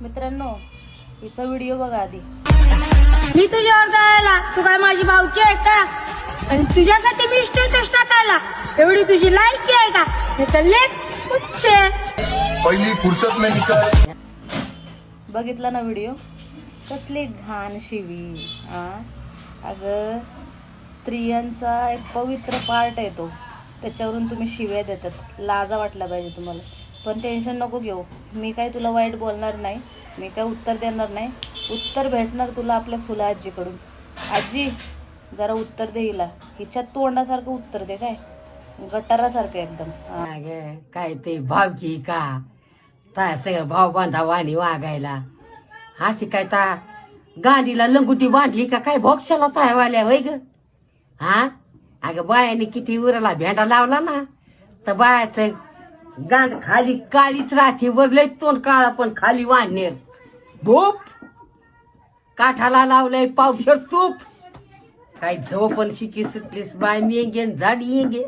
मित्रांनो, हिचा व्हिडिओ बघा आधी. मी तुझ्यावर जायला, तू काय माझी भावकी आहे का? आणि तुझ्यासाठी मी स्टेटस टाकायला एवढी तुझी लायकी आहे का? याचा लेख उच्च पहिली फुर्सत में निकल. बघितला ना व्हिडिओ? कसली घाण शिवी. अगं, स्त्रियांचा एक पवित्र पार्ट आहे तो, त्याच्यावरून तुम्ही शिव्या देतात. लाजा वाटला पाहिजे तुम्हाला. पण टेन्शन नको घेऊ, मी काय तुला वाईट बोलणार नाही, मी काय उत्तर देणार नाही. उत्तर भेटणार तुला आपल्या फुला आजीकडून. आजी, जरा उत्तर दे हिला. हिच्या तोंडासारखं उत्तर दे, काय गटारासारखं एकदम. काय ते भावकी का ता सगळं भाव बांधावानी वागायला अशी काय ता गाडीला लंगुटी बांधली का काय भोक्षाला चायवाल्या होय ग. हा अगं बायाने किती उराला भेंडा लावला ना तर बायाचं गांड खाली काळीच राहते, वर लय तोंड काळा पण खाली वाढणेर भूप. काठाला लावलंय पावशर तूप. काय झव पण शिकी सुटलीस बाय मी झाडी येंगे.